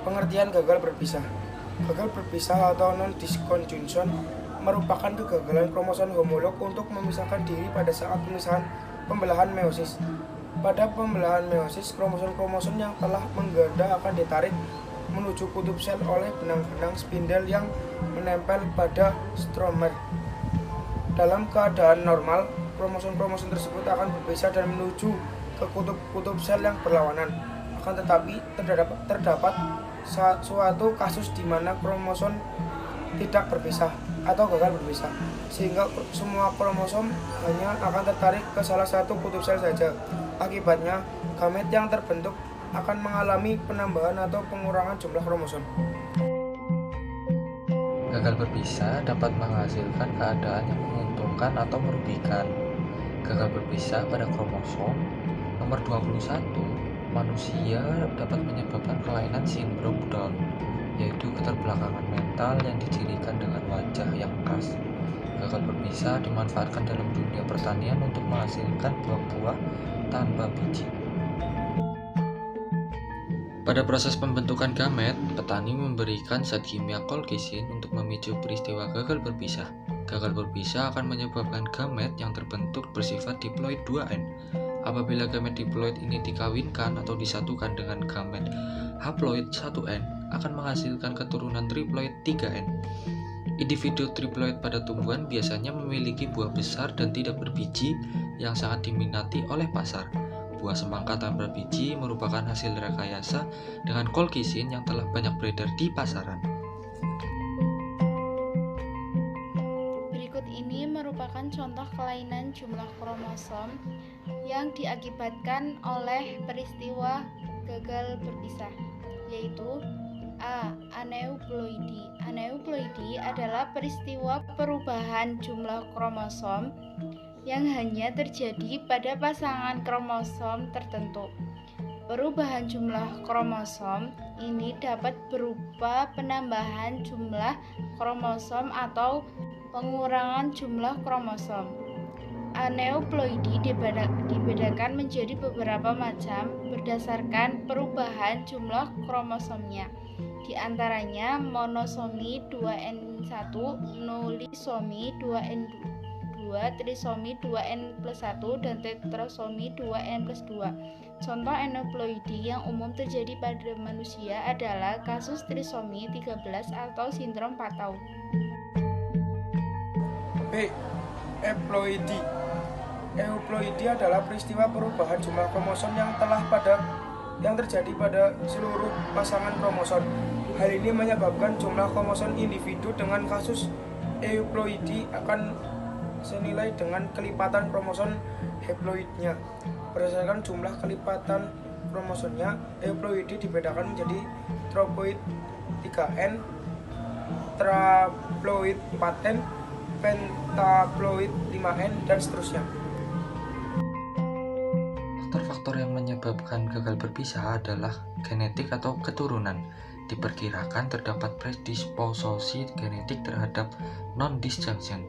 Pengertian gagal berpisah. Gagal berpisah atau non-disconjunction merupakan kegagalan kromosom homolog untuk memisahkan diri pada saat pembelahan meiosis. Pada pembelahan meiosis, kromosom-kromosom yang telah mengganda akan ditarik menuju kutub sel oleh benang-benang spindel yang menempel pada stromer. Dalam keadaan normal, kromosom-kromosom tersebut akan berpisah dan menuju ke kutub-kutub sel yang berlawanan. Akan tetapi terdapat suatu kasus di mana kromosom tidak berpisah atau gagal berpisah, sehingga semua kromosom hanya akan tertarik ke salah satu kutub sel saja. Akibatnya, gamet yang terbentuk akan mengalami penambahan atau pengurangan jumlah kromosom. Gagal berpisah dapat menghasilkan keadaan yang menguntungkan atau merugikan. Gagal berpisah pada kromosom nomor 21 manusia dapat menyebabkan kelainan sindrom Down, yaitu keterbelakangan mental yang dicirikan dengan wajah yang khas. Gagal berpisah dimanfaatkan dalam dunia pertanian untuk menghasilkan buah-buah tanpa biji. Pada proses pembentukan gamet, petani memberikan zat kimia kolkisin untuk memicu peristiwa gagal berpisah. Gagal berpisah akan menyebabkan gamet yang terbentuk bersifat diploid 2N. Apabila gamet diploid ini dikawinkan atau disatukan dengan gamet haploid 1N, akan menghasilkan keturunan triploid 3N. Individu triploid pada tumbuhan biasanya memiliki buah besar dan tidak berbiji yang sangat diminati oleh pasar. Buah semangka tanpa biji merupakan hasil rekayasa dengan kolkisin yang telah banyak beredar di pasaran. Berikut ini merupakan contoh kelainan jumlah kromosom yang diakibatkan oleh peristiwa gagal berpisah, yaitu A. Aneuploidi. Aneuploidi adalah peristiwa perubahan jumlah kromosom yang hanya terjadi pada pasangan kromosom tertentu. Perubahan jumlah kromosom ini dapat berupa penambahan jumlah kromosom atau pengurangan jumlah kromosom. Aneuploidi dibedakan menjadi beberapa macam berdasarkan perubahan jumlah kromosomnya. Di antaranya monosomi 2N1, nulisomi 2N2, trisomi 2N+1, dan tetrasomi 2N+2. Contoh aneuploidi yang umum terjadi pada manusia adalah kasus trisomi 13 atau sindrom Patau. B. Euploidi. Euploidi adalah peristiwa perubahan jumlah kromosom yang terjadi pada seluruh pasangan kromosom. Hal ini menyebabkan jumlah kromosom individu dengan kasus euploidi akan senilai dengan kelipatan kromosom haploidnya. Berdasarkan jumlah kelipatan kromosomnya, euploidi dibedakan menjadi triploid 3N, traploid 4N, pentaploid 5N, dan seterusnya. Faktor-faktor yang menyebabkan gagal berpisah adalah genetik atau keturunan. Diperkirakan terdapat predisposisi genetik terhadap non-disjunction.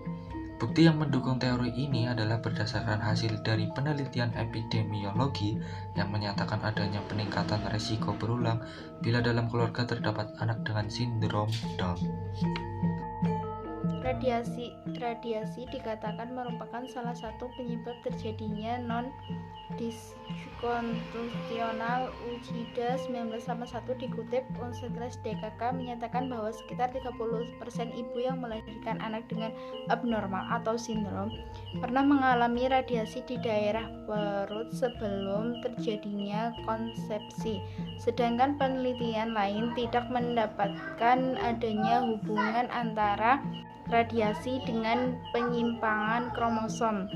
Bukti yang mendukung teori ini adalah berdasarkan hasil dari penelitian epidemiologi yang menyatakan adanya peningkatan risiko berulang bila dalam keluarga terdapat anak dengan sindrom Down. Radiasi dikatakan merupakan salah satu penyebab terjadinya non-disconjunctional ujida 1981. Dikutip Unsegrest DKK menyatakan bahwa sekitar 30% ibu yang melahirkan anak dengan abnormal atau sindrom pernah mengalami radiasi di daerah perut sebelum terjadinya konsepsi. Sedangkan penelitian lain tidak mendapatkan adanya hubungan antara radiasi dengan penyimpangan kromosom.